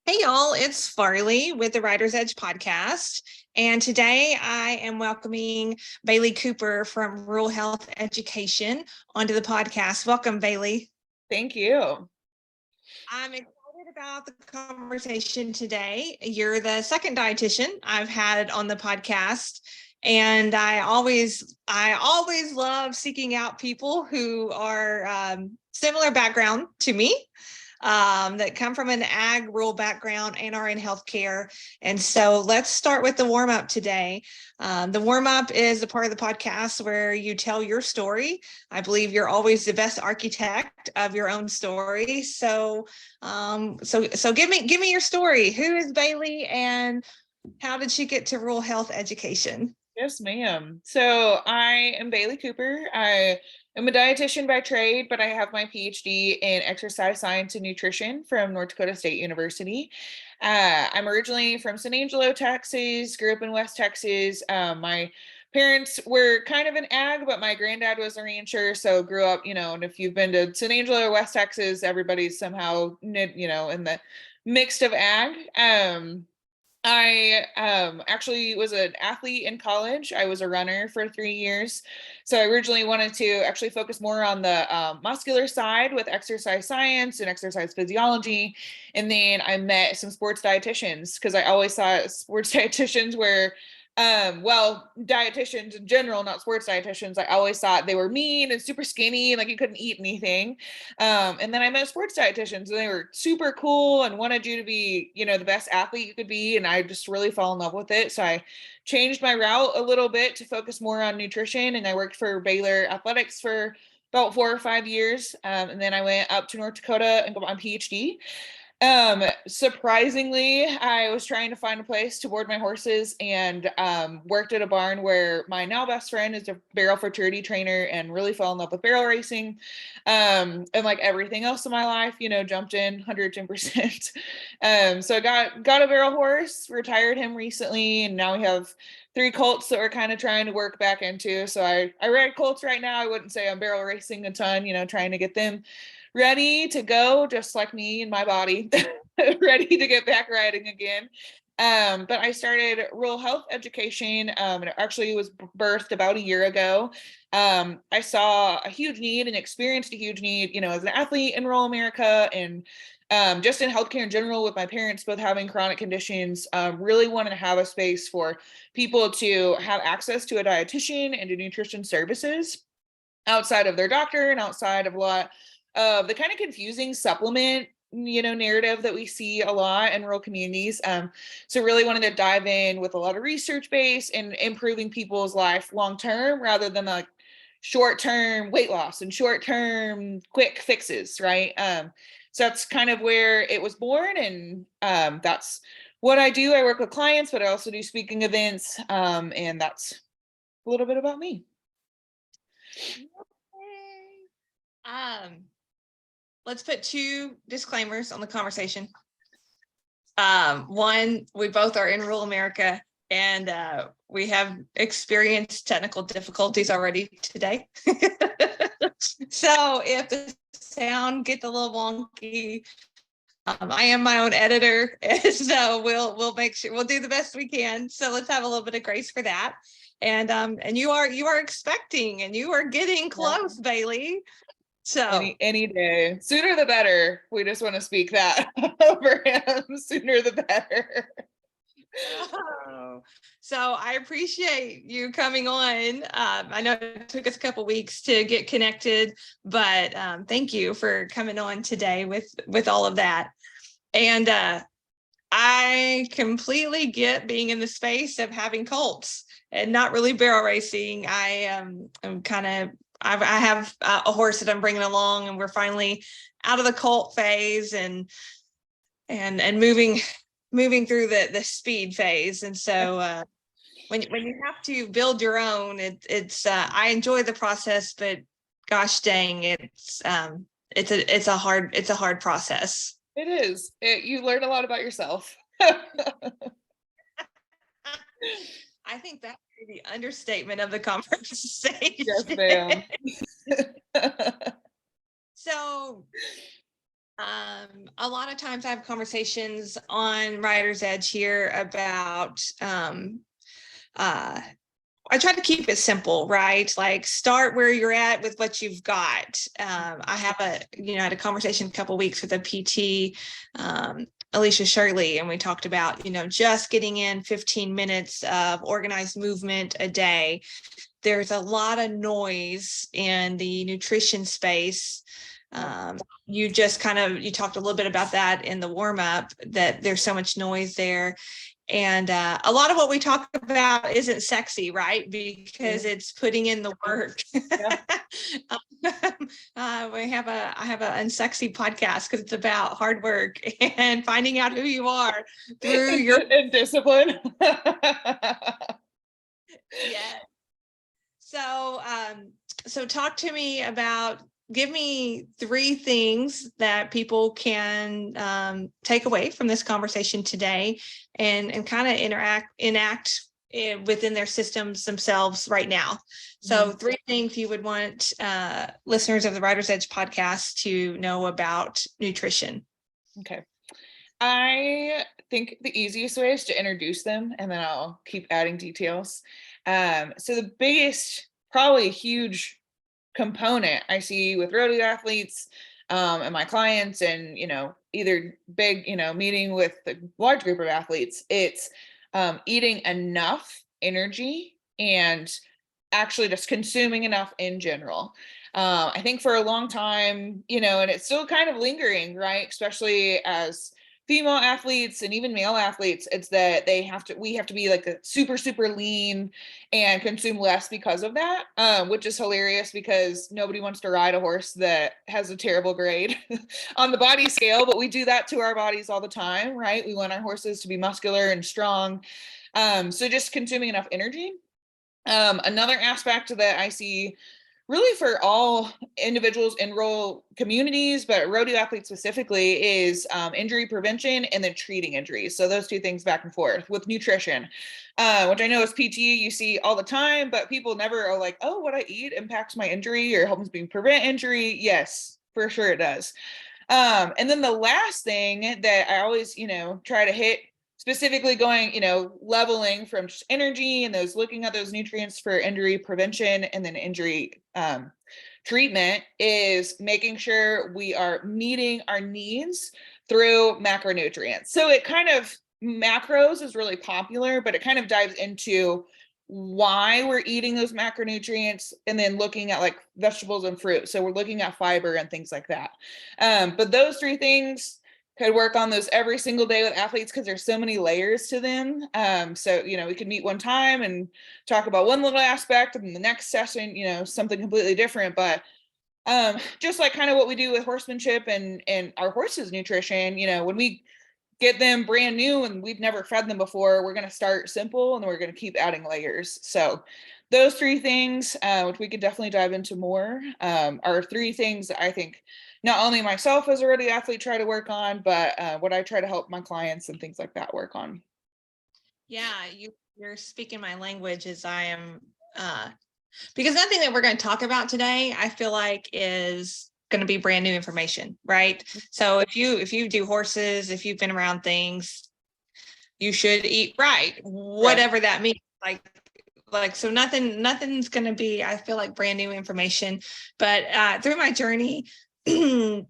Hey y'all, it's Farley with the Writer's Edge podcast. And today I am welcoming Bailee Cooper from Rural Health Education onto the podcast. Welcome, Bailee. Thank you. I'm excited about the conversation today. You're the second dietitian I've had on the podcast. And I always love seeking out people who are similar background to me, that come from an ag rural background and are in healthcare. And so let's start with the warm up today. The warm up is a part of the podcast where you tell your story. I believe you're always the best architect of your own story. So give me your story. Who is Bailee and how did she get to rural health education? Yes, ma'am. So I am Bailee Cooper. I am a dietitian by trade, but I have my PhD in exercise science and nutrition from North Dakota State University. I'm originally from San Angelo, Texas, grew up in West Texas. My parents were kind of an ag, but my granddad was a rancher. So grew up, and if you've been to San Angelo or West Texas, everybody's somehow, in the mixed of ag. I actually was an athlete in college. I was a runner for 3 years. So I originally wanted to actually focus more on the muscular side with exercise science and exercise physiology. And then I met some sports dietitians because I always thought sports dietitians were dietitians in general, not sports dietitians. I always thought they were mean and super skinny and like you couldn't eat anything. And then I met sports dietitians and they were super cool and wanted you to be, the best athlete you could be. And I just really fell in love with it. So I changed my route a little bit to focus more on nutrition. And I worked for Baylor Athletics for about 4 or 5 years. And then I went up to North Dakota and got my PhD. Surprisingly, I was trying to find a place to board my horses and worked at a barn where my now best friend is a barrel fertility trainer and really fell in love with barrel racing. And like everything else in my life, jumped in 110%. So I got a barrel horse, retired him recently, and now we have 3 colts that we're kind of trying to work back into. So I ride colts right now. I wouldn't say I'm barrel racing a ton, trying to get them ready to go, just like me and my body, ready to get back riding again. But I started rural health education, and it actually was birthed about a year ago. I saw a huge need and experienced a huge need, as an athlete in rural America and just in healthcare in general with my parents both having chronic conditions, really wanted to have a space for people to have access to a dietitian and to nutrition services outside of their doctor and outside of a lot of the kind of confusing supplement narrative that we see a lot in rural communities. So really wanted to dive in with a lot of research base and improving people's life long term rather than like short term weight loss and short term quick fixes, right? So that's kind of where it was born, and that's what I do. I work with clients, but I also do speaking events, and that's a little bit about me. Let's put 2 disclaimers on the conversation. One, we both are in rural America and we have experienced technical difficulties already today. So if the sound gets a little wonky, I am my own editor, so we'll make sure we'll do the best we can. So let's have a little bit of grace for that. And you are expecting and you are getting close, yeah. Bailee. So any day, sooner the better. We just want to speak that over him. Sooner the better. Oh, so I appreciate you coming on. I know it took us a couple weeks to get connected, but thank you for coming on today with all of that. And I completely get being in the space of having colts and not really barrel racing. I'm kind of I have a horse that I'm bringing along, and we're finally out of the colt phase and moving through the speed phase. And so when you have to build your own, it's I enjoy the process, but gosh dang, it's a hard process. It is. You learn a lot about yourself. I think that's the understatement of the conversation. Yes, ma'am. So A lot of times I have conversations on Writer's Edge here about I try to keep it simple, right? Like start where you're at with what you've got. I have had a conversation a couple weeks with a PT, Alicia Shirley, and we talked about, just getting in 15 minutes of organized movement a day. There's a lot of noise in the nutrition space. You talked a little bit about that in the warm up, that there's so much noise there. And a lot of what we talk about isn't sexy, right? Because it's putting in the work. Yeah. I have an unsexy podcast because it's about hard work and finding out who you are through your discipline. Yeah. So talk to me about, give me 3 things that people can take away from this conversation today and kind of enact within their systems themselves right now. So 3 things you would want listeners of the Writer's Edge podcast to know about nutrition. Okay. I think the easiest way is to introduce them, and then I'll keep adding details. So the biggest, probably huge component I see with rodeo athletes and my clients, and either big meeting with a large group of athletes, it's eating enough energy and actually just consuming enough in general. I think for a long time, and it's still kind of lingering, right, especially as female athletes and even male athletes, it's that we have to be like a super, super lean and consume less because of that, which is hilarious because nobody wants to ride a horse that has a terrible grade on the body scale, but we do that to our bodies all the time, right? We want our horses to be muscular and strong. So just consuming enough energy. Another aspect that I see really for all individuals in rural communities, but rodeo athletes specifically, is injury prevention and then treating injuries. So those 2 things back and forth with nutrition, which I know as PT you see all the time, but people never are like, oh, what I eat impacts my injury or helps me prevent injury. Yes, for sure it does. And then the last thing that I always, try to hit, specifically going, leveling from just energy and looking at those nutrients for injury prevention and then injury treatment, is making sure we are meeting our needs through macronutrients. So it kind of, macros is really popular, but it kind of dives into why we're eating those macronutrients and then looking at like vegetables and fruit. So we're looking at fiber and things like that. But those 3 things could work on those every single day with athletes because there's so many layers to them. So, we could meet one time and talk about one little aspect, and the next session, something completely different. But just like kind of what we do with horsemanship and our horses' nutrition, when we get them brand new and we've never fed them before, we're going to start simple and we're going to keep adding layers. So those 3 things, which we could definitely dive into more, are 3 things that I think not only myself as a rodeo athlete try to work on, but what I try to help my clients and things like that work on. Yeah, you're speaking my language as I am, because nothing that we're going to talk about today, I feel like, is going to be brand new information, right? So if you do horses, if you've been around things, you should eat right, whatever that means. So nothing's going to be, I feel like, brand new information. But through my journey,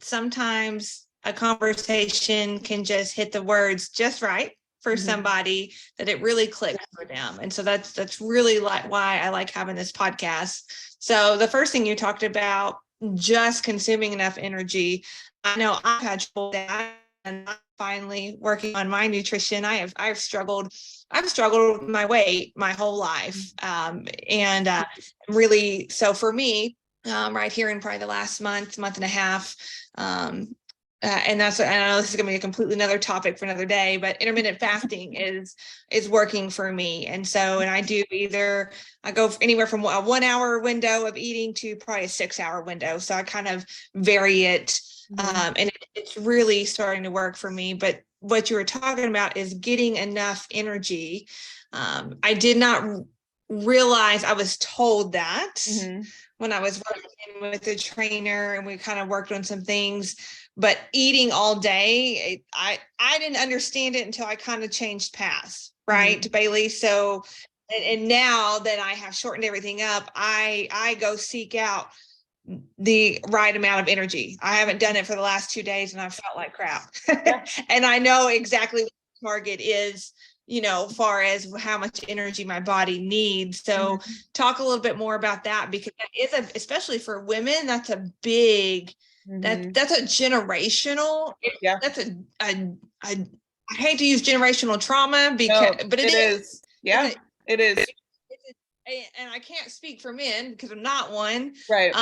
sometimes a conversation can just hit the words just right for somebody, that it really clicks for them. And so that's really why I like having this podcast. So the first thing you talked about, just consuming enough energy. I know I've had trouble with that, and I'm finally working on my nutrition. I've struggled with my weight my whole life. Really, so for me, right here in probably the last month and a half, and I know this is going to be a completely another topic for another day, but intermittent fasting is working for me. And I do I go anywhere from a 1 hour window of eating to probably a 6 hour window. So I kind of vary it. And it's really starting to work for me. But what you were talking about is getting enough energy. I did not realize I was told that Mm-hmm. when I was working with a trainer and we kind of worked on some things. But eating all day, I didn't understand it until I kind of changed paths, right, Mm-hmm. Bailee? So, and now that I have shortened everything up, I go seek out the right amount of energy. I haven't done it for the last 2 days and I felt like crap. Yeah. And I know exactly what the target is, far as how much energy my body needs. So Mm-hmm. talk a little bit more about that, because that is especially for women, that's a big, Mm-hmm. that's a generational, Yeah. that's a I hate to use generational trauma because, No, but it it is. is. It's Yeah, a, it is. and I can't speak for men because I'm not one. Right.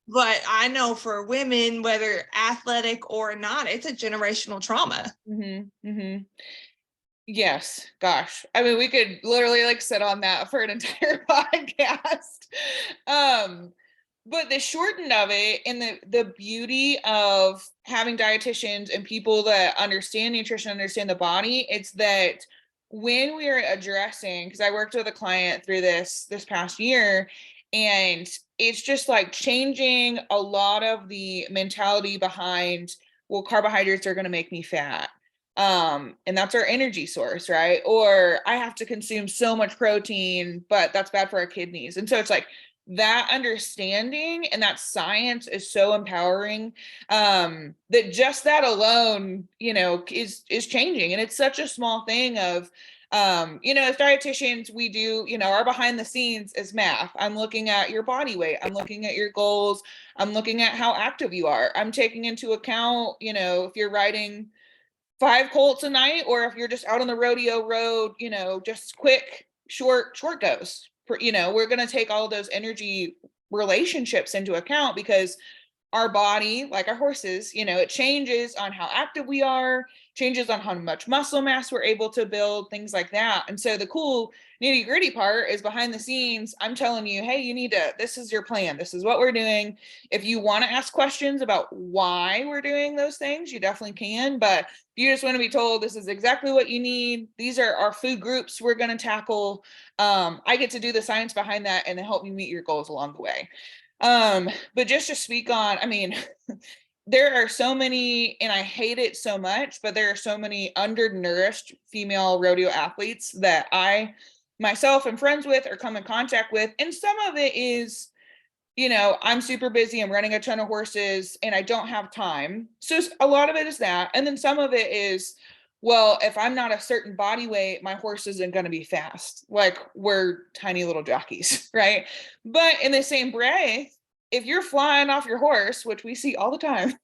But I know for women, whether athletic or not, it's a generational trauma. Mm-hmm. Mm-hmm. Yes, gosh. I mean, we could literally like sit on that for an entire podcast. Um, but the shortened of it and the beauty of having dietitians and people that understand nutrition, understand the body, it's that when we are addressing, because I worked with a client through this past year, and it's just like changing a lot of the mentality behind, well, carbohydrates are going to make me fat, and that's our energy source, right? Or I have to consume so much protein, but that's bad for our kidneys. And so it's like that understanding and that science is so empowering, that just that alone, is changing. And it's such a small thing of, as dietitians, we do, our behind the scenes is math. I'm looking at your body weight, I'm looking at your goals, I'm looking at how active you are, I'm taking into account, if you're riding 5 colts a night, or if you're just out on the rodeo road, just quick, short goes. We're going to take all of those energy relationships into account, because our body, like our horses, it changes on how active we are, changes on how much muscle mass we're able to build, things like that. And so the cool nitty gritty part is behind the scenes. I'm telling you, hey, this is your plan. This is what we're doing. If you want to ask questions about why we're doing those things, you definitely can. But if you just want to be told this is exactly what you need, these are our food groups we're going to tackle. I get to do the science behind that and then help you meet your goals along the way. But just to speak on, I mean, there are so many, and I hate it so much, but there are so many undernourished female rodeo athletes that I myself am friends with or come in contact with. And some of it is, I'm super busy, I'm running a ton of horses and I don't have time. So a lot of it is that. And then some of it is, well, if I'm not a certain body weight, my horse isn't going to be fast. Like, we're tiny little jockeys, right? But in the same breath, if you're flying off your horse, which we see all the time,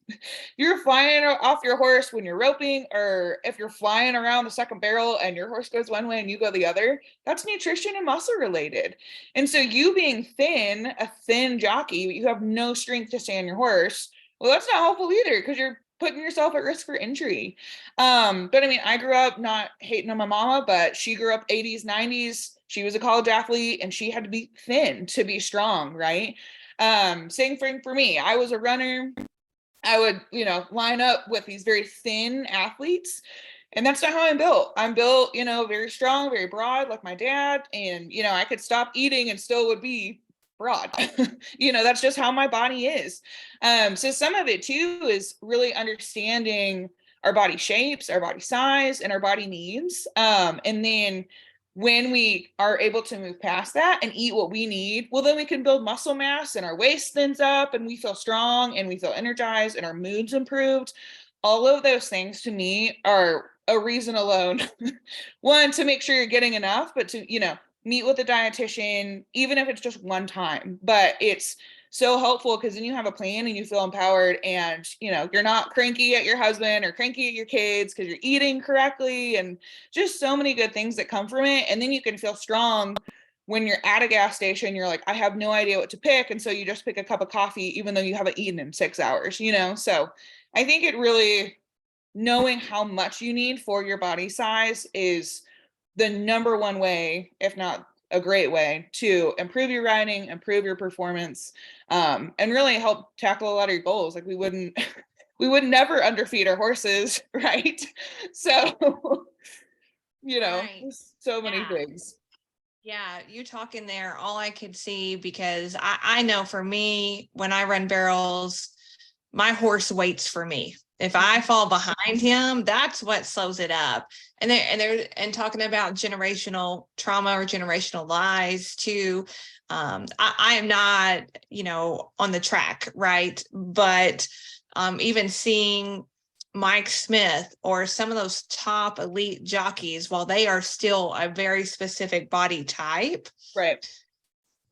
you're flying off your horse when you're roping, or if you're flying around the second barrel and your horse goes one way and you go the other, that's nutrition and muscle related. And so you being thin, a thin jockey, but you have no strength to stay on your horse, well, that's not helpful either, because you're putting yourself at risk for injury. But I mean, I grew up, not hating on my mama, but she grew up 80s, 90s. She was a college athlete and she had to be thin to be strong, right? Same thing for me. I was a runner. I would, line up with these very thin athletes. And that's not how I'm built. I'm built, very strong, very broad, like my dad. And, I could stop eating and still would be broad. That's just how my body is. So some of it too is really understanding our body shapes, our body size, and our body needs. And then when we are able to move past that and eat what we need, well, then we can build muscle mass and our waist thins up and we feel strong and we feel energized and our mood's improved. All of those things to me are a reason alone, one, to make sure you're getting enough, but to, meet with a dietitian, even if it's just one time. But it's so helpful because then you have a plan and you feel empowered, and you're not cranky at your husband or cranky at your kids because you're eating correctly, and just so many good things that come from it. And then you can feel strong when you're at a gas station. You're like, I have no idea what to pick, and so you just pick a cup of coffee even though you haven't eaten in 6 hours. So I think it really, knowing how much you need for your body size is the number one way, if not a great way, to improve your riding, improve your performance, and really help tackle a lot of your goals. Like, we would never underfeed our horses, right? So, Right. so many Yeah. things. Yeah, you talking there, all I could see, because I know for me, when I run barrels, my horse waits for me. If I fall behind him, that's what slows it up. And talking about generational trauma or generational lies too. I am not, on the track, right? But even seeing Mike Smith or some of those top elite jockeys, while they are still a very specific body type, Right.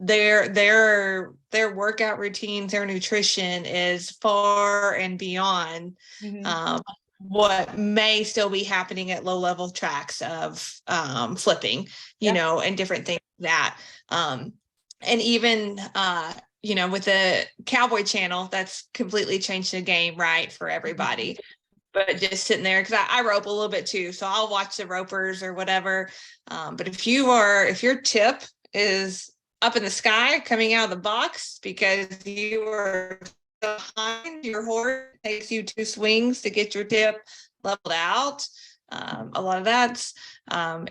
their workout routines, their nutrition is far and beyond what may still be happening at low level tracks of flipping, and different things like that. And even with the Cowboy Channel, that's completely changed the game, right, for everybody. But just sitting there, because I rope a little bit too, so I'll watch the ropers or whatever. But if your tip is up in the sky coming out of the box because you were behind, your horse takes you 2 swings to get your tip leveled out. A lot of that's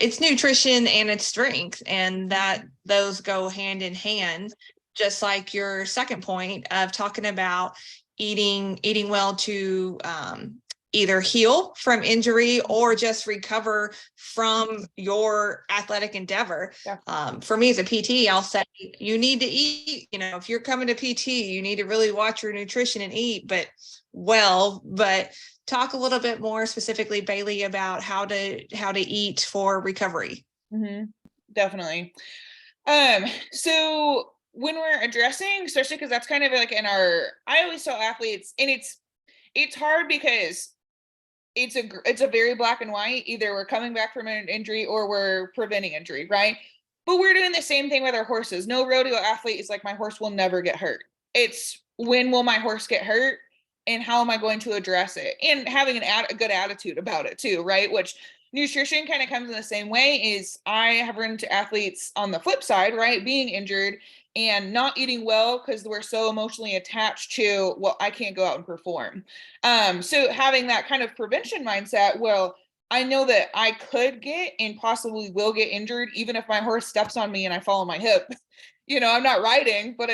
it's nutrition and it's strength, and that those go hand in hand, just like your second point of talking about eating well to either heal from injury or just recover from your athletic endeavor. Yeah. For me as a PT, I'll say you need to eat. If you're coming to PT, you need to really watch your nutrition and eat, but talk a little bit more specifically, Bailee, about how to eat for recovery. Definitely. So when we're addressing, especially because that's kind of like I always tell athletes, and it's hard because it's a very black and white. Either we're coming back from an injury or we're preventing injury, right? But we're doing the same thing with our horses. No rodeo athlete is like, my horse will never get hurt. It's, when will my horse get hurt and how am I going to address it? And having a good attitude about it too, right? Which nutrition kind of comes in the same way. Is I have run into athletes on the flip side, right? Being injured and not eating well because we're so emotionally attached to, well, I can't go out and perform. So having that kind of prevention mindset, well, I know that I could get and possibly will get injured, even if my horse steps on me and I fall on my hip. I'm not riding, but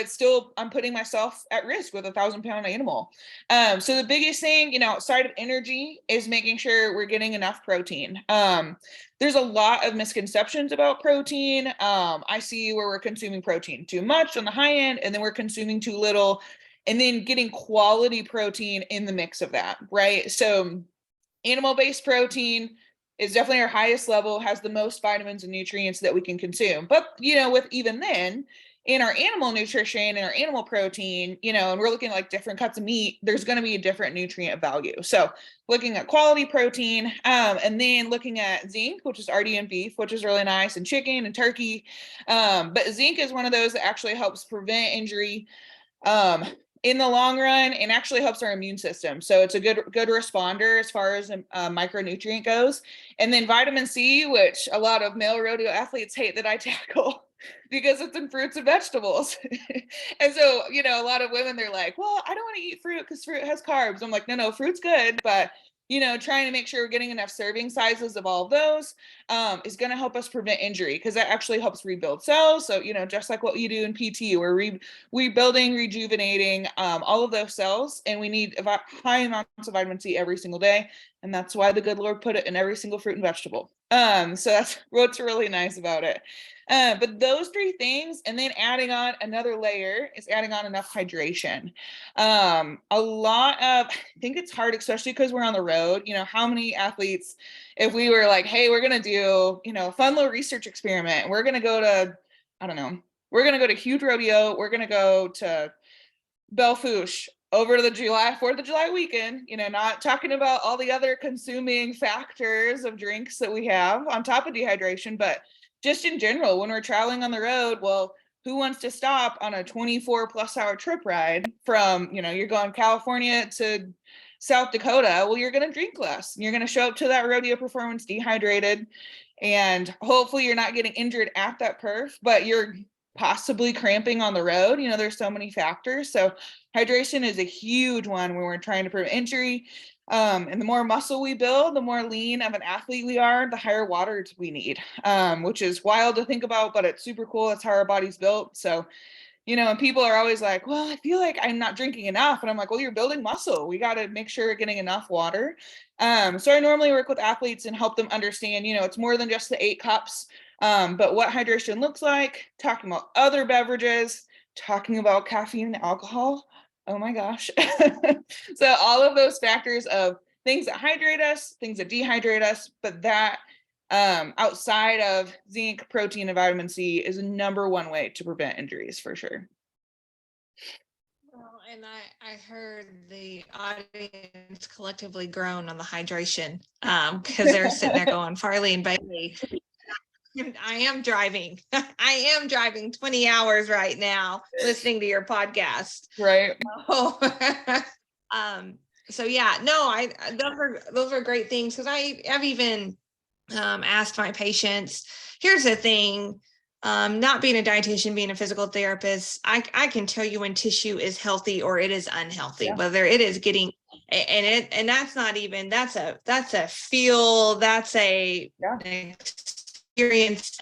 I'm putting myself at risk with a 1,000-pound animal. So the biggest thing, outside of energy, is making sure we're getting enough protein. There's a lot of misconceptions about protein. I see where we're consuming protein too much on the high end, and then we're consuming too little, and then getting quality protein in the mix of that, right? So animal-based protein is definitely our highest level, has the most vitamins and nutrients that we can consume. But, with even then, in our animal nutrition and our animal protein, and we're looking at like different cuts of meat, there's going to be a different nutrient value. So looking at quality protein, and then looking at zinc, which is already in beef, which is really nice, and chicken and turkey. But zinc is one of those that actually helps prevent injury in the long run, and actually helps our immune system. So it's a good responder as far as micronutrient goes. And then vitamin C, which a lot of male rodeo athletes hate that I tackle because it's in fruits and vegetables. And so, a lot of women, they're like, well, I don't want to eat fruit because fruit has carbs. I'm like, no, fruit's good, but trying to make sure we're getting enough serving sizes of all of those is going to help us prevent injury, because that actually helps rebuild cells. So, just like what you do in PT, we're rebuilding, rejuvenating all of those cells, and we need high amounts of vitamin C every single day. And that's why the good Lord put it in every single fruit and vegetable. So that's what's really nice about it. But those 3 things, and then adding on another layer, is adding on enough hydration. I think it's hard, especially because we're on the road. How many athletes, if we were like, hey, we're going to do, a fun little research experiment, we're going to go to, I don't know, we're going to go to Huge Rodeo, we're going to go to Belle Fourche over to the 4th of July weekend, not talking about all the other consuming factors of drinks that we have on top of dehydration, but just in general, when we're traveling on the road, well, who wants to stop on a 24-plus-hour trip ride from, you're going California to South Dakota? Well, you're going to drink less. You're going to show up to that rodeo performance dehydrated, and hopefully you're not getting injured at that perf, but you're possibly cramping on the road. There's so many factors. So hydration is a huge one when we're trying to prevent injury. And the more muscle we build, the more lean of an athlete we are, the higher water we need, which is wild to think about, but it's super cool. It's how our body's built. So, and people are always like, well, I feel like I'm not drinking enough. And I'm like, well, you're building muscle. We got to make sure we're getting enough water. So I normally work with athletes and help them understand, it's more than just the 8 cups, but what hydration looks like, talking about other beverages, talking about caffeine and alcohol. Oh my gosh. So all of those factors of things that hydrate us, things that dehydrate us, but that outside of zinc, protein, and vitamin C is the number one way to prevent injuries for sure. Well, and I heard the audience collectively groan on the hydration because they're sitting there going, Farley and Bailee, I am driving. I am driving 20 hours right now listening to your podcast. Right. So yeah, no, those are great things because I've even asked my patients, here's the thing, not being a dietitian, being a physical therapist, I can tell you when tissue is healthy or it is unhealthy, whether it is getting, and that's not even, that's a feel, that's an experience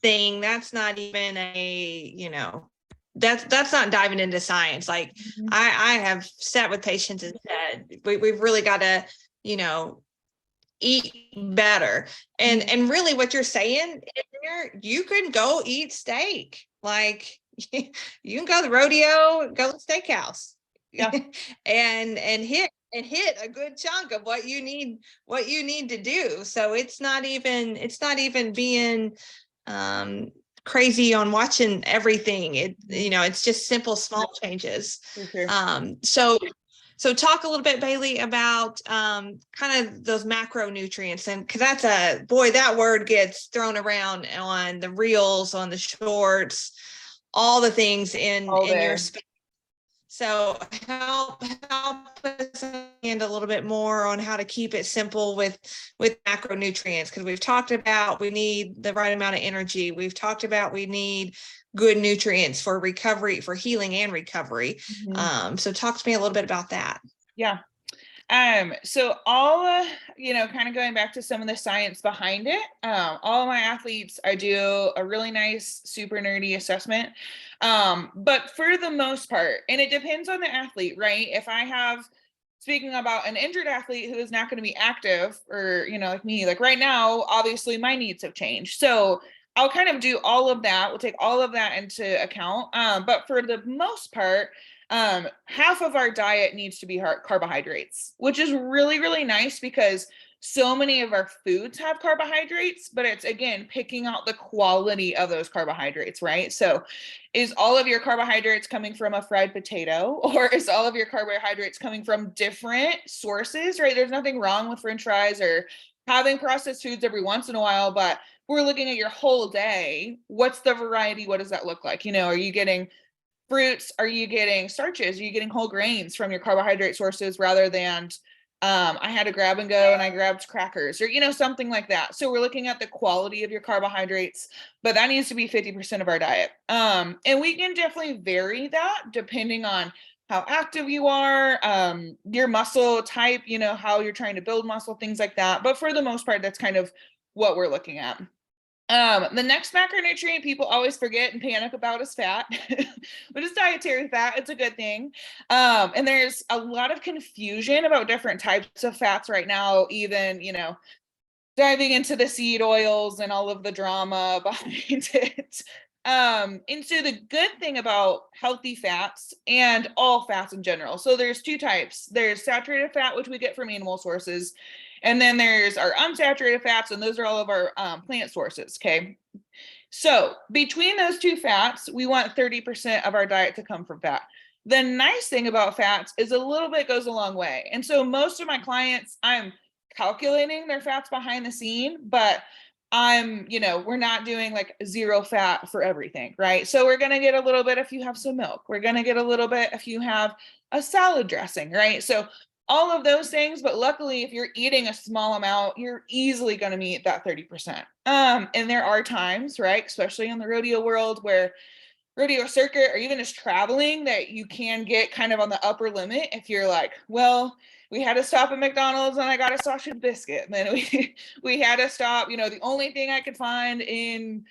thing. That's not even that's not diving into science. Like I have sat with patients and said, we've really got to, eat better. And really what you're saying is you can go eat steak. Like you can go to the rodeo, go to the steakhouse. Yeah. and hit a good chunk of what you need to do. So it's not even being crazy on watching everything. It's just simple, small changes. So talk a little bit, Bailee, about kind of those macronutrients, and because that word gets thrown around on the reels, on the shorts, all the things in your space. So help us understand a little bit more on how to keep it simple with macronutrients, because we've talked about we need the right amount of energy. We've talked about we need good nutrients for recovery, for healing and recovery. So talk to me a little bit about that. Yeah. So all, kind of going back to some of the science behind it, all of my athletes, I do a really nice, super nerdy assessment. But for the most part, and it depends on the athlete, right? If I have, speaking about an injured athlete who is not going to be active, or, like me, like right now, obviously my needs have changed. So I'll kind of do all of that. We'll take all of that into account. But for the most part, half of our diet needs to be carbohydrates, which is really, really nice because so many of our foods have carbohydrates, but it's, again, picking out the quality of those carbohydrates, right? So is all of your carbohydrates coming from a fried potato, or is all of your carbohydrates coming from different sources, right? There's nothing wrong with French fries or having processed foods every once in a while, but we're looking at your whole day. What's the variety? What does that look like? Are you getting fruits? Are you getting starches? Are you getting whole grains from your carbohydrate sources rather than I had to grab and go and I grabbed crackers, or something like that? So we're looking at the quality of your carbohydrates, but that needs to be 50% of our diet. And we can definitely vary that depending on how active you are, your muscle type, how you're trying to build muscle, things like that. But for the most part, that's kind of what we're looking at. The next macronutrient people always forget and panic about is fat, which is dietary fat. It's a good thing. And there's a lot of confusion about different types of fats right now, even, diving into the seed oils and all of the drama behind it. And so the good thing about healthy fats and all fats in general, so there's 2 types. There's saturated fat, which we get from animal sources. And then there's our unsaturated fats, and those are all of our plant sources, okay? So between those 2 fats, we want 30% of our diet to come from fat. The nice thing about fats is a little bit goes a long way. And so most of my clients, I'm calculating their fats behind the scene, but we're not doing like 0 fat for everything, right? So we're going to get a little bit if you have some milk. We're going to get a little bit if you have a salad dressing, right? So all of those things, but luckily if you're eating a small amount, you're easily going to meet that 30%. And there are times, right, especially in the rodeo world, where rodeo circuit or even just traveling, that you can get kind of on the upper limit if you're like, well, we had to stop at McDonald's and I got a sausage biscuit. And then we had to stop, the only thing I could find in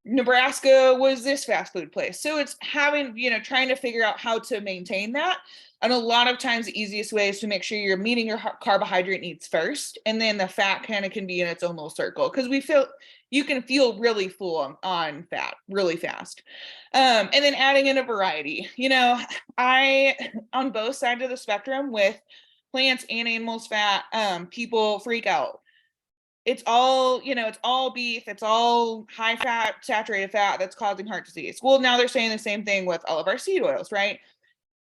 Nebraska was this fast food place. So it's having, trying to figure out how to maintain that. And a lot of times the easiest way is to make sure you're meeting your carbohydrate needs first. And then the fat kind of can be in its own little circle, because you can feel really full on fat really fast. And then adding in a variety, I, on both sides of the spectrum with plants and animals fat, people freak out. It's all, it's all beef, it's all high fat, saturated fat that's causing heart disease. Well, now they're saying the same thing with all of our seed oils, right?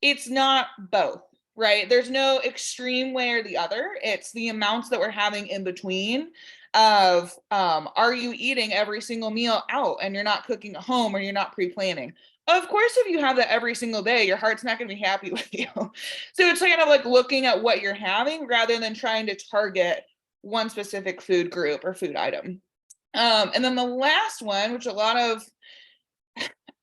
It's not both, right? There's no extreme way or the other. It's the amounts that we're having in between of, are you eating every single meal out and you're not cooking at home, or you're not pre-planning? Of course, if you have that every single day, your heart's not going to be happy with you. So it's kind of like looking at what you're having rather than trying to target one specific food group or food item. And then the last one, which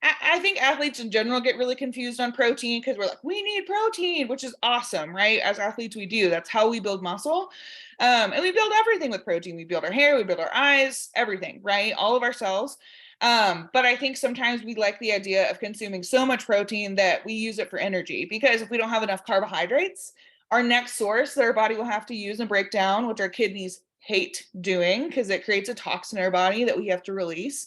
I think athletes in general get really confused on protein, because we're like, we need protein, which is awesome, right? As athletes, we do. That's how we build muscle. And we build everything with protein. We build our hair, we build our eyes, everything, right? All of our cells. But I think sometimes we like the idea of consuming so much protein that we use it for energy, because if we don't have enough carbohydrates, our next source that our body will have to use and break down, which our kidneys hate doing because it creates a toxin in our body that we have to release.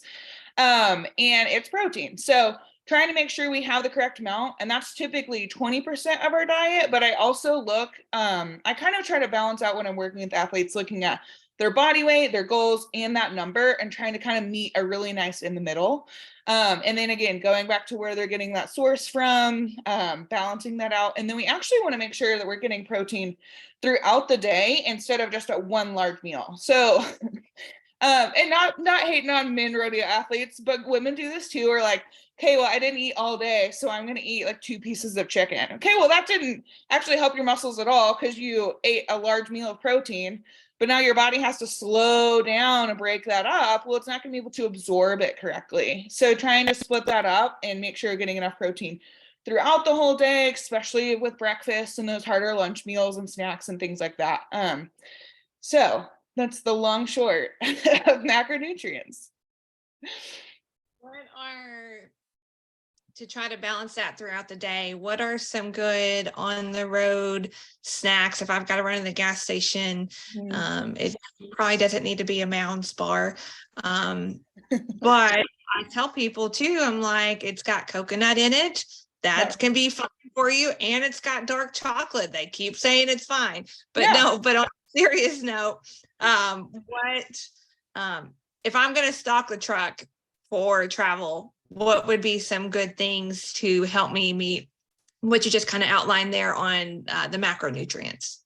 And it's protein. So trying to make sure we have the correct amount, and that's typically 20% of our diet. But I also look, I kind of try to balance out when I'm working with athletes, looking at their body weight, their goals, and that number, and trying to kind of meet a really nice in the middle. And then again, going back to where they're getting that source from, balancing that out. And then we actually want to make sure that we're getting protein throughout the day instead of just at one large meal. So and not hating on men rodeo athletes, but women do this too. Or like, okay, well, I didn't eat all day, so I'm going to eat like 2 pieces of chicken. Okay, well, that didn't actually help your muscles at all, because you ate a large meal of protein, but now your body has to slow down and break that up. Well, it's not going to be able to absorb it correctly. So trying to split that up and make sure you're getting enough protein throughout the whole day, especially with breakfast and those harder lunch meals and snacks and things like that. So that's the long short of macronutrients. To try to balance that throughout the day, what are some good on the road snacks if I've got to run to the gas station? It probably doesn't need to be a Mounds bar. But I tell people too, I'm like, it's got coconut in it. That can be fine for you. And it's got dark chocolate. They keep saying it's fine, but no, but on a serious note, if I'm going to stock the truck for travel, what would be some good things to help me meet what you just kind of outlined there on the macronutrients?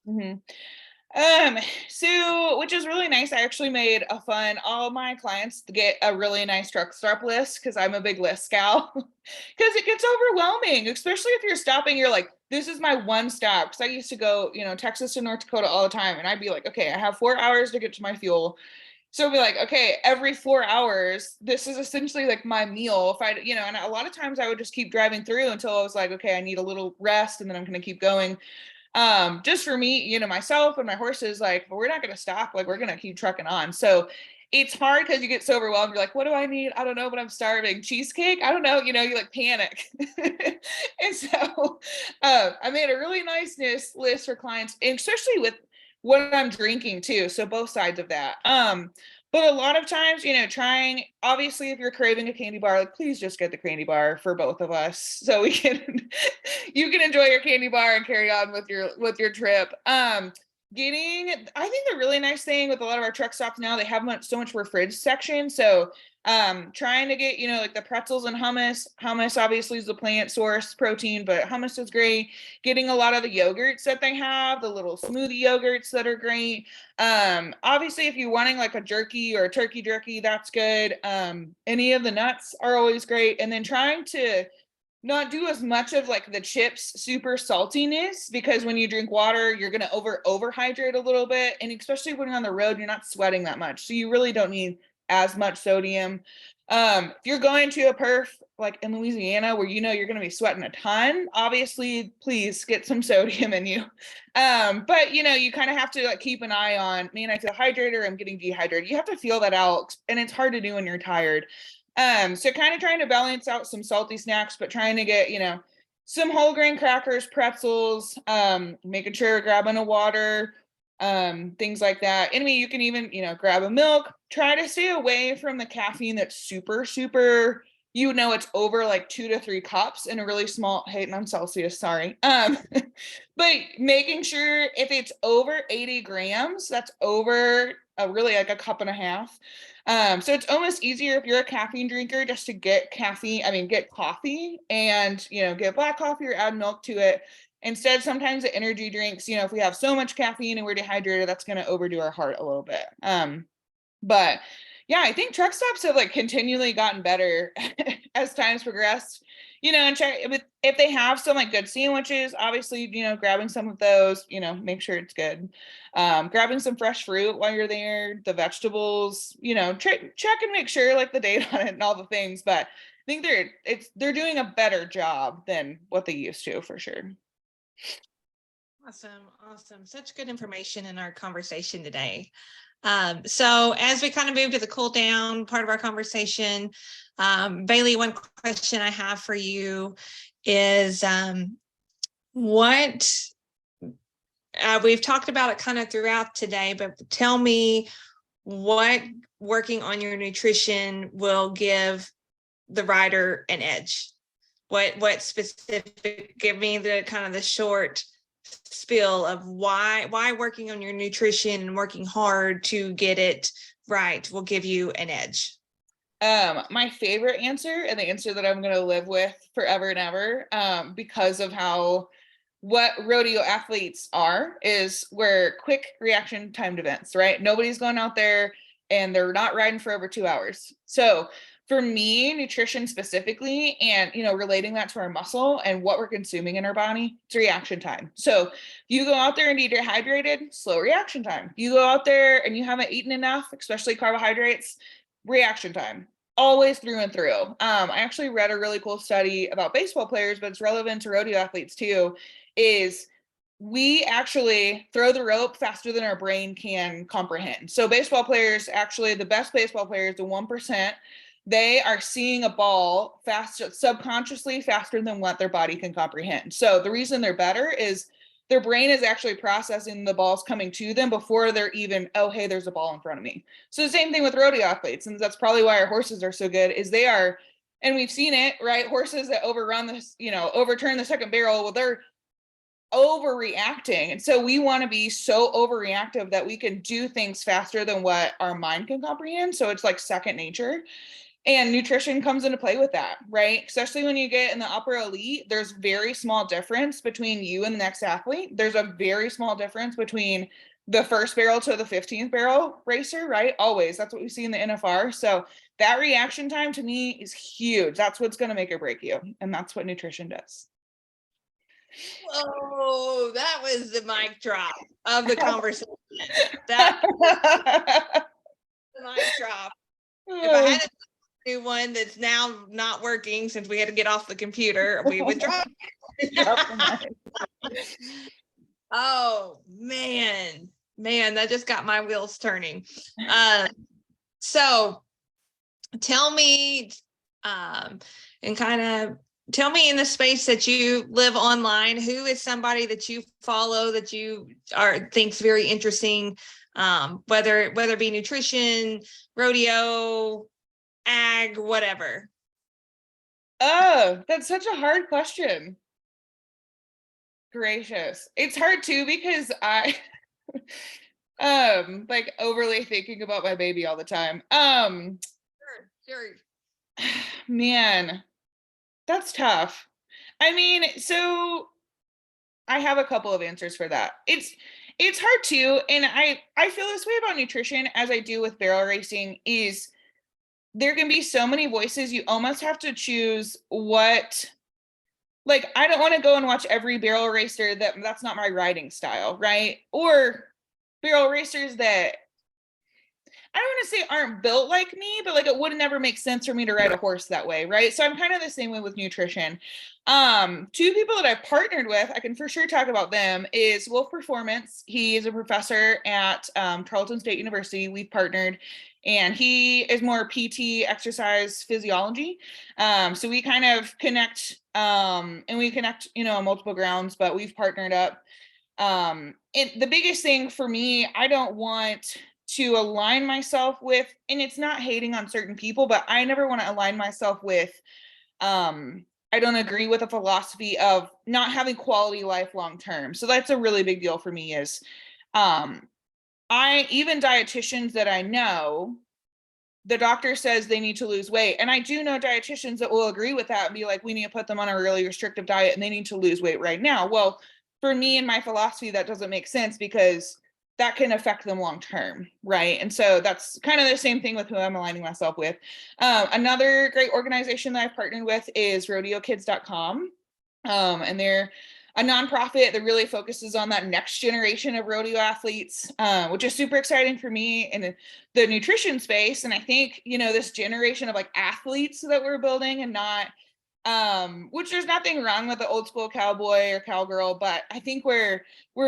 So, which is really nice. I actually made all my clients get a really nice truck stop list, because I'm a big list gal, because it gets overwhelming, especially if you're stopping, you're like, this is my one stop. Because I used to go, Texas to North Dakota all the time. And I'd be like, okay, I have 4 hours to get to my fuel. So I'd be like, okay, every 4 hours, this is essentially like my meal. If I, and a lot of times I would just keep driving through until I was like, okay, I need a little rest, and then I'm going to keep going. Just for me, myself and my horses, like, we're not going to stop. Like, we're going to keep trucking on. So it's hard because you get so overwhelmed. You're like, what do I need? I don't know, but I'm starving. Cheesecake? I don't know. You like panic. And so I made a really nice list for clients, and especially with what I'm drinking too. So both sides of that. But a lot of times, trying, obviously, if you're craving a candy bar, like, please just get the candy bar for both of us, so we can, you can enjoy your candy bar and carry on with your trip. I think the really nice thing with a lot of our truck stops now, they have so much for fridge section. So trying to get, like the pretzels and hummus. Hummus obviously is the plant source protein, but hummus is great. Getting a lot of the yogurts that they have, the little smoothie yogurts that are great. Obviously, if you're wanting like a jerky or a turkey jerky, that's good. Any of the nuts are always great. And then trying to not do as much of like the chips super saltiness, because when you drink water, you're going to overhydrate a little bit. And especially when you're on the road, you're not sweating that much. So you really don't need as much sodium. If you're going to a perf like in Louisiana where you're going to be sweating a ton, obviously please get some sodium in you. But you kind of have to like keep an eye on, man, I feel hydrated or I'm getting dehydrated. You have to feel that out, and it's hard to do when you're tired. So kind of trying to balance out some salty snacks, but trying to get, some whole grain crackers, pretzels, making sure you're grabbing a water, things like that. I mean, you can even, grab a milk. Try to stay away from the caffeine that's super, super, it's over like 2 to 3 cups in a really small, hey, and I'm Celsius, sorry. But making sure if it's over 80 grams, that's over really like a cup and a half. So it's almost easier if you're a caffeine drinker just to get get coffee and, get black coffee or add milk to it. Instead, sometimes the energy drinks, if we have so much caffeine and we're dehydrated, that's going to overdo our heart a little bit. But yeah, I think truck stops have like continually gotten better as time's progressed, and check if they have some like good sandwiches, obviously, grabbing some of those, make sure it's good. Grabbing some fresh fruit while you're there, the vegetables, check and make sure like the date on it and all the things. But I think they're doing a better job than what they used to, for sure. Awesome. Such good information in our conversation today. So as we kind of move to the cool down part of our conversation, Bailee, one question I have for you is what we've talked about it kind of throughout today, but tell me what working on your nutrition will give the rider an edge. What specific, give me the kind of the short spiel of why working on your nutrition and working hard to get it right will give you an edge. My favorite answer, and the answer that I'm going to live with forever and ever, because of what rodeo athletes are, is we're quick reaction timed events, right? Nobody's going out there and they're not riding for over 2 hours. So for me, nutrition specifically, and relating that to our muscle and what we're consuming in our body, it's reaction time. So you go out there and be dehydrated, slow reaction time. You go out there and you haven't eaten enough, especially carbohydrates, reaction time, always through and through. I actually read a really cool study about baseball players, but it's relevant to rodeo athletes too, is we actually throw the rope faster than our brain can comprehend. So baseball players, actually the best baseball players, the 1%, they are seeing a ball faster, subconsciously faster than what their body can comprehend. So the reason they're better is their brain is actually processing the balls coming to them before they're even, oh, hey, there's a ball in front of me. So the same thing with rodeo athletes. And that's probably why our horses are so good, is they are, and we've seen it, right? Horses that overrun this, overturn the second barrel, well, they're overreacting. And so we want to be so overreactive that we can do things faster than what our mind can comprehend. So it's like second nature. And nutrition comes into play with that, right? Especially when you get in the upper elite, there's very small difference between you and the next athlete. There's a very small difference between the first barrel to the 15th barrel racer, right? Always. That's what we see in the NFR. So that reaction time to me is huge. That's what's going to make or break you. And that's what nutrition does. Whoa, that was the mic drop of the conversation. That was the mic drop. If I had a new one that's now not working since we had to get off the computer, we would drop. Oh man, that just got my wheels turning. So tell me, and kind of tell me, in the space that you live online, who is somebody that you follow that you thinks very interesting, whether it be nutrition, rodeo, ag, whatever? Oh, that's such a hard question. Gracious. It's hard too, because I like overly thinking about my baby all the time. Sure. Man, that's tough. I mean, so I have a couple of answers for that. It's hard too, and I feel this way about nutrition as I do with barrel racing, is there can be so many voices. You almost have to choose what, like, I don't want to go and watch every barrel racer that's not my riding style, right? Or barrel racers that, I don't want to say aren't built like me, but like it would never make sense for me to ride a horse that way, right? So I'm kind of the same way with nutrition. Two people that I've partnered with, I can for sure talk about them, is Wolf Performance. He is a professor at Tarleton State University. We've partnered, and he is more PT, exercise physiology. So we kind of connect, and we connect, on multiple grounds, but we've partnered up. And the biggest thing for me, I don't want to align myself with, and it's not hating on certain people, but I never want to align myself with, I don't agree with a philosophy of not having quality life long term. So that's a really big deal for me is, even dietitians that I know, the doctor says they need to lose weight. And I do know dietitians that will agree with that and be like, we need to put them on a really restrictive diet and they need to lose weight right now. Well, for me and my philosophy, that doesn't make sense because that can affect them long term, right? And so that's kind of the same thing with who I'm aligning myself with. Another great organization that I've partnered with is rodeokids.com. And they're a nonprofit that really focuses on that next generation of rodeo athletes, which is super exciting for me in the nutrition space. And I think, this generation of like athletes that we're building, and not, which there's nothing wrong with the old school cowboy or cowgirl, but I think we're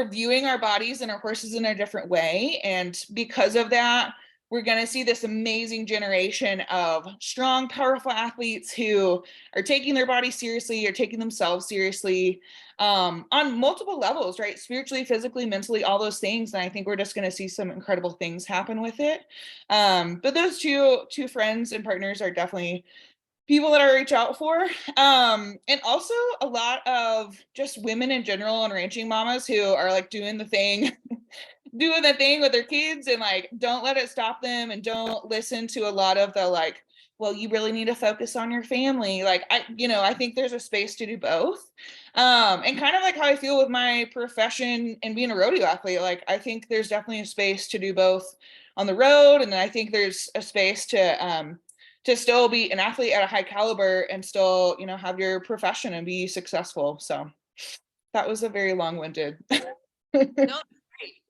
viewing our bodies and our horses in a different way. And because of that, we're going to see this amazing generation of strong, powerful athletes who are taking their body seriously, or taking themselves seriously, on multiple levels, right? Spiritually, physically, mentally, all those things. And I think we're just going to see some incredible things happen with it. But those two friends and partners are definitely people that I reach out for. And also a lot of just women in general and ranching mamas who are like doing the thing with their kids, and like don't let it stop them, and don't listen to a lot of the like, well, you really need to focus on your family. Like I think there's a space to do both. And kind of like how I feel with my profession and being a rodeo athlete, like I think there's definitely a space to do both on the road, and then I think there's a space to still be an athlete at a high caliber and still, have your profession and be successful. So that was a very long-winded. No,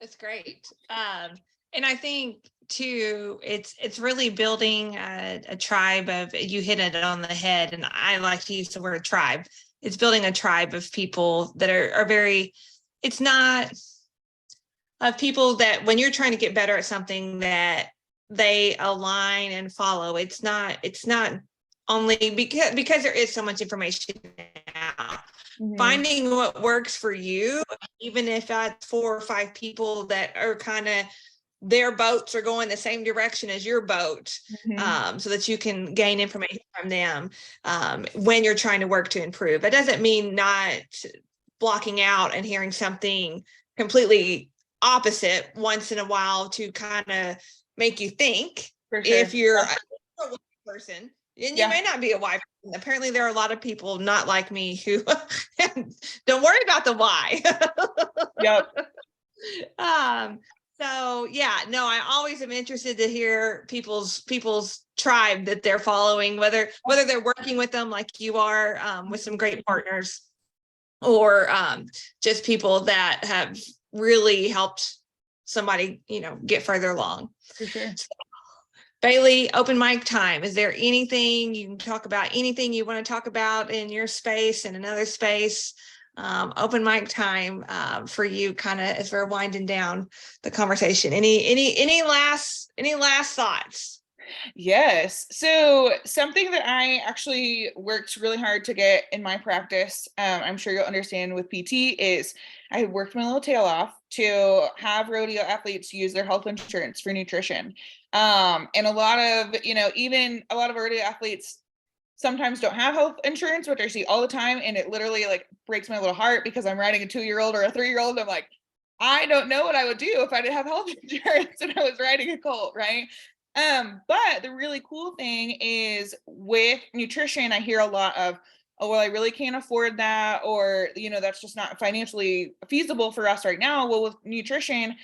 it's great. And I think too, it's really building a tribe of, you hit it on the head. And I like to use the word tribe. It's building a tribe of people that are very, it's not of people that when you're trying to get better at something that they align and follow. It's not only because there is so much information now. Mm-hmm. Finding what works for you, even if that's 4 or 5 people that are kind of, their boats are going the same direction as your boat, mm-hmm. So that you can gain information from them when you're trying to work to improve. That doesn't mean not blocking out and hearing something completely opposite once in a while to kind of make you think. For sure. If you're a white person, and you may not be a white person. Apparently there are a lot of people not like me who don't worry about the why. Yep. So I always am interested to hear people's tribe that they're following, whether they're working with them like you are, with some great partners, or just people that have really helped somebody, get further along. For sure. So, Bailee, open mic time. Is there anything you can talk about, anything you want to talk about in your space and another space? Open mic time for you, kind of as we're winding down the conversation. Any last thoughts? Yes. So something that I actually worked really hard to get in my practice, I'm sure you'll understand with PT, is I worked my little tail off to have rodeo athletes use their health insurance for nutrition. And a lot of, even a lot of rodeo athletes sometimes don't have health insurance, which I see all the time. And it literally like breaks my little heart because I'm riding a 2-year-old or a 3-year-old. I'm like, I don't know what I would do if I didn't have health insurance and I was riding a colt, right? But the really cool thing is with nutrition, I hear a lot of, oh, well, I really can't afford that, or, that's just not financially feasible for us right now. Well, with nutrition,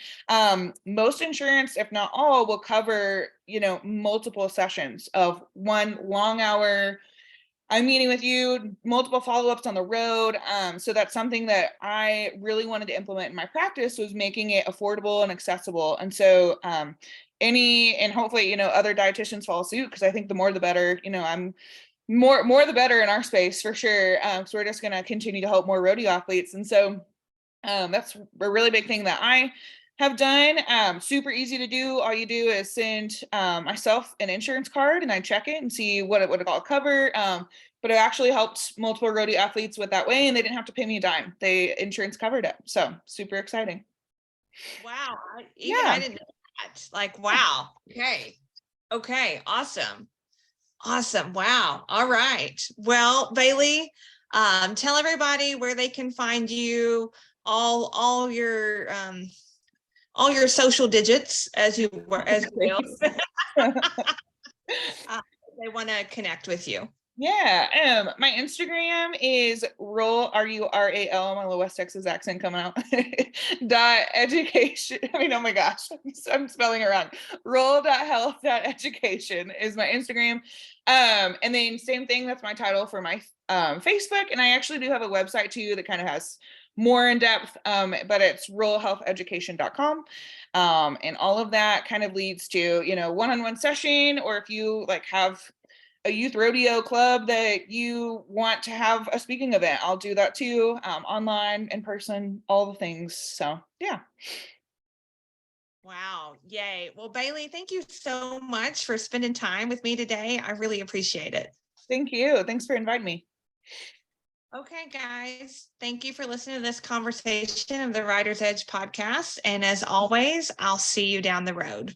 most insurance, if not all, will cover, multiple sessions of one long hour. I'm meeting with you, multiple follow-ups on the road. So that's something that I really wanted to implement in my practice, was making it affordable and accessible. And so and hopefully, other dietitians follow suit, because I think the more the better. I'm more the better in our space for sure. So we're just going to continue to help more rodeo athletes. And so that's a really big thing that I have done. Super easy to do. All you do is send myself an insurance card, and I check it and see what it would all cover. But it actually helped multiple rodeo athletes with that way, and they didn't have to pay me a dime. Insurance covered it. So super exciting. Wow. I Yeah. didn't know that. Like, wow. Okay. Awesome. Wow. All right. Well, Bailee, tell everybody where they can find you, all your social digits as well. They want to connect with you. Yeah. My Instagram is RURAL, my little West Texas accent coming out. .education. I mean, oh my gosh, I'm spelling it wrong. Roll.health.education is my Instagram. And then same thing, that's my title for my Facebook. And I actually do have a website too that kind of has more in depth, but it's ruralhealtheducation.com. And all of that kind of leads to, one-on-one session, or if you like have a youth rodeo club that you want to have a speaking event, I'll do that too, online, in person, all the things. So yeah. Wow. Yay. Well, Bailee, thank you so much for spending time with me today. I really appreciate it. Thank you. Thanks for inviting me. Okay, guys, thank you for listening to this conversation of the Writer's Edge podcast. And as always, I'll see you down the road.